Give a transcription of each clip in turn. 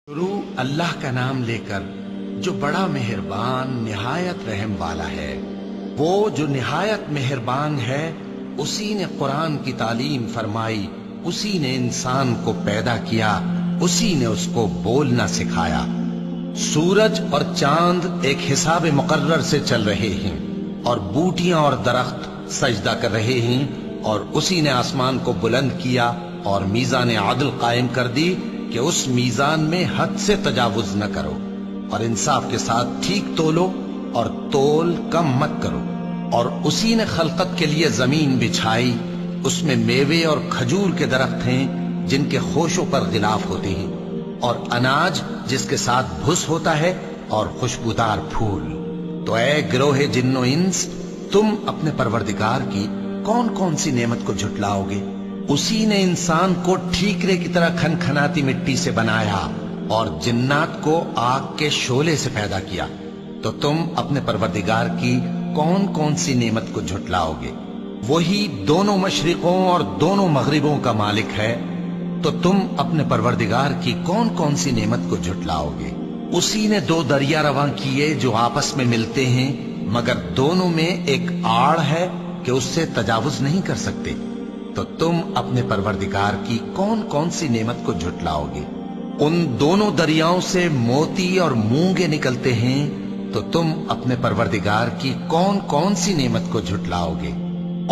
शुरू अल्लाह का नाम लेकर जो बड़ा मेहरबान निहायत रहम वाला है। वो जो निहायत मेहरबान है, उसी ने कुरान की तालीम फरमाई, उसी ने इंसान को पैदा किया, उसी ने उसको बोलना सिखाया। सूरज और चांद एक हिसाब मुकर्रर से चल रहे हैं और बूटियां और दरख्त सजदा कर रहे हैं, और उसी ने आसमान को बुलंद किया और मीज़ान आदल कायम कर दी कि उस मीज़ान में हद से तजावुज न करो, और इंसाफ के साथ ठीक तोलो और तोल कम मत करो। और उसी ने खलकत के लिए जमीन बिछाई, उसमें मेवे और खजूर के दरख्त हैं जिनके खोशों पर गिलाफ होते हैं, और अनाज जिसके साथ भुस होता है, और खुशबूदार फूल। तो ऐ गिरोह जिन्नो इंस, तुम अपने परवरदिगार की कौन कौन सी नेमत को झुटलाओगे? उसी ने इंसान को ठीकरे की तरह खनखनाती मिट्टी से बनाया और जिन्नात को आग के शोले से पैदा किया। तो तुम अपने परवरदिगार की कौन कौन सी नेमत को झुटलाओगे? वही दोनों मशरिकों और दोनों मगरिबों का मालिक है। तो तुम अपने परवरदिगार की कौन कौन सी नेमत को झुटलाओगे? उसी ने दो दरिया रवां किए जो आपस में मिलते हैं, मगर दोनों में एक आड़ है कि उससे तजावुज नहीं कर सकते। तो तुम अपने परवरदिगार की कौन कौन सी नेमत को झुटलाओगे? उन दोनों दरियाओं से मोती और मूंगे निकलते हैं, तो तुम अपने परवरदिगार की कौन कौन सी नेमत को झुटलाओगे?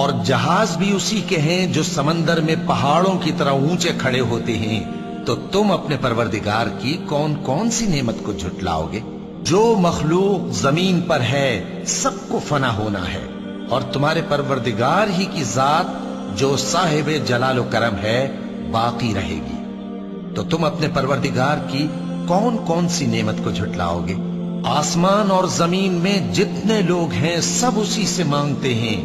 और जहाज भी उसी के हैं जो समंदर में पहाड़ों की तरह ऊंचे खड़े होते हैं, तो तुम अपने परवरदिगार की कौन कौन सी नेमत को झुटलाओगे? जो मखलूक जमीन पर है सबको फना होना है, और तुम्हारे परवरदिगार ही की जात जो साहिब जलाल करम है बाकी रहेगी। तो तुम अपने परवरदिगार की कौन कौन सी नेमत को झुटलाओगे? आसमान और जमीन में जितने लोग हैं सब उसी से मांगते हैं,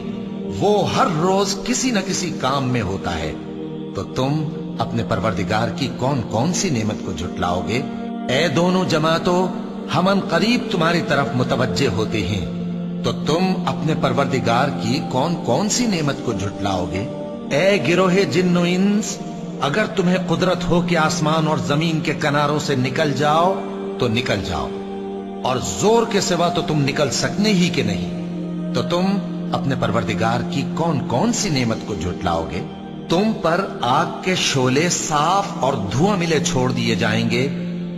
वो हर रोज किसी न किसी काम में होता है। तो तुम अपने परवरदिगार की कौन कौन सी नेमत को झुटलाओगे? ऐ दोनों जमातों, हम अन करीब तुम्हारी तरफ मुतवज्जे होते हैं। तो तुम अपने परवरदिगार की कौन कौन सी नेमत को झुटलाओगे? ऐ गिरोहे जिन्नो इंस, अगर तुम्हें कुदरत हो कि आसमान और जमीन के किनारों से निकल जाओ तो निकल जाओ, और जोर के सिवा तो तुम निकल सकने ही के नहीं। तो तुम अपने परवरदिगार की कौन कौन सी नेमत को झुटलाओगे? तुम पर आग के शोले साफ और धुआं मिले छोड़ दिए जाएंगे,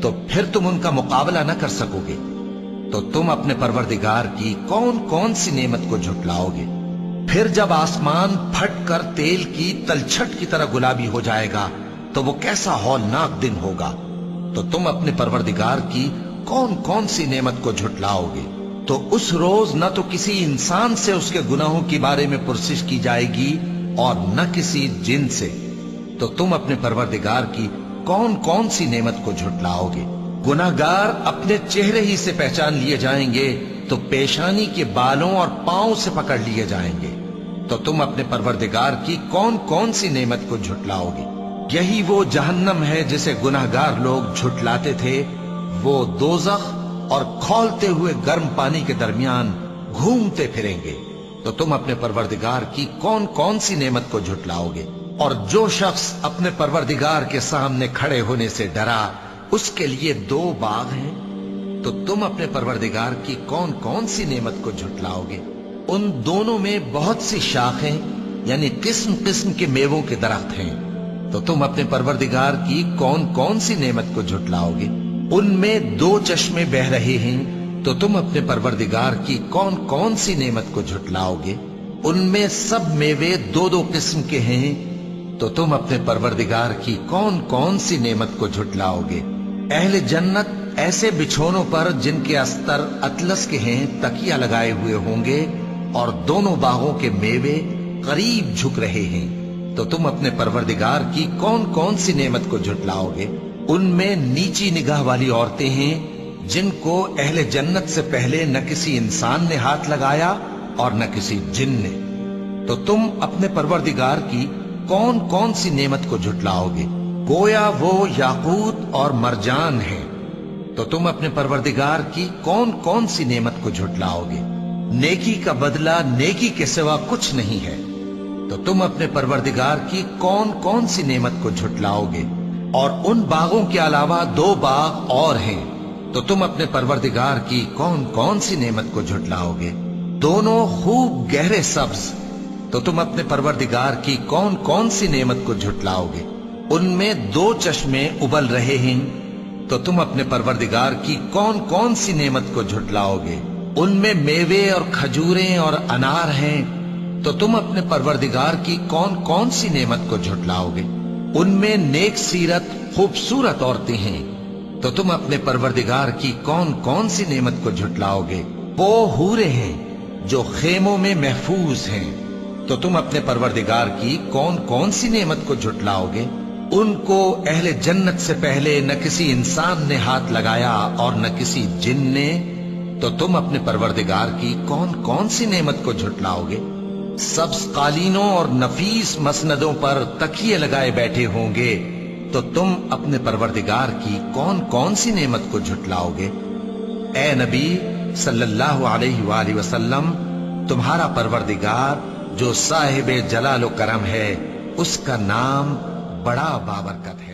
तो फिर तुम उनका मुकाबला न कर सकोगे। तो तुम अपने परवरदिगार की कौन कौन सी नेमत को झुटलाओगे? फिर जब आसमान फट कर तेल की तलछट की तरह गुलाबी हो जाएगा, तो वो कैसा हौलनाक दिन होगा। तो तुम अपने परवरदिगार की कौन कौन सी नेमत को झुटलाओगे? तो उस रोज न तो किसी इंसान से उसके गुनाहों के बारे में पुरसिश की जाएगी और न किसी जिन से। तो तुम अपने परवरदिगार की कौन कौन सी नेमत को झुटलाओगे? गुनाहगार अपने चेहरे ही से पहचान लिए जाएंगे, तो पेशानी के बालों और पांव से पकड़ लिए जाएंगे। तो तुम अपने परवरदिगार की कौन कौन सी नेमत को झुटलाओगे? यही वो जहन्नम है जिसे गुनाहगार लोग झुटलाते थे। वो दोजख और खौलते हुए गर्म पानी के दरमियान घूमते फिरेंगे। तो तुम अपने परवरदिगार की कौन कौन सी नेमत को झुटलाओगे? और जो शख्स अपने परवरदिगार के सामने खड़े होने से डरा, उसके लिए दो बाग हैं। तो तुम अपने परवरदिगार की कौन कौन सी नेमत को झुटलाओगे? उन दोनों में बहुत सी शाखें यानी किस्म किस्म के मेवों के दरख्त हैं। तो तुम अपने परवरदिगार की कौन कौन सी नेमत को झुटलाओगे? उनमें दो चश्मे बह रहे हैं। तो तुम अपने परवरदिगार की कौन कौन सी नेमत को झुटलाओगे? उनमें सब मेवे दो दो किस्म के हैं। तो तुम अपने परवरदिगार की कौन कौन सी नेमत को झुटलाओगे? अहले जन्नत ऐसे बिछोनों पर जिनके अस्तर अतलस के हैं तकिया लगाए हुए होंगे, और दोनों बागों के मेवे करीब झुक रहे हैं। तो तुम अपने परवरदिगार की कौन कौन सी नेमत को झुटलाओगे? उनमें नीची निगाह वाली औरतें हैं जिनको अहले जन्नत से पहले न किसी इंसान ने हाथ लगाया और न किसी जिन ने। तो तुम अपने परवरदिगार की कौन कौन सी नेमत को झुटलाओगे? गोया वो याकूत और मरजान है। तो तुम अपने परवरदिगार की कौन कौन सी नेमत को झुटलाओगे? नेकी का बदला नेकी के सिवा कुछ नहीं है। तो तुम अपने परवरदिगार की कौन कौन सी नेमत को झुटलाओगे? اور ان باغوں کے علاوہ 2 باغ اور ہیں، تو تم اپنے پروردگار کی کون کون سی نعمت کو جھٹلاؤ گے؟ دونوں خوب گہرے سبز، تو تم اپنے پروردگار کی کون کون سی نعمت کو جھٹلاؤ گے؟ ان میں 2 چشمے ابل رہے ہیں، تو تم اپنے پروردگار کی کون کون سی نعمت کو جھٹلاؤ گے؟ ان میں میوے اور کھجوریں اور انار ہیں، تو تم اپنے پروردگار کی کون کون سی نعمت کو جھٹلاؤ گے؟ ان میں نیک سیرت خوبصورت عورتیں ہیں، تو تم اپنے پروردگار کی کون کون سی نعمت کو جھٹلاؤ گے؟ وہ حوریں ہیں جو خیموں میں محفوظ ہیں، تو تم اپنے پروردگار کی کون کون سی نعمت کو جھٹلاؤ گے؟ ان کو اہل جنت سے پہلے نہ کسی انسان نے ہاتھ لگایا اور نہ کسی جن نے، تو تم اپنے پروردگار کی کون کون سی نعمت کو جھٹلاؤ گے؟ سبز قالینوں اور نفیس مسندوں پر تکیے لگائے بیٹھے ہوں گے، تو تم اپنے پروردگار کی کون کون سی نعمت کو جھٹلاؤ گے؟ اے نبی صلی اللہ علیہ وآلہ وسلم، تمہارا پروردگار جو صاحب جلال و کرم ہے، اس کا نام بڑا بابرکت ہے۔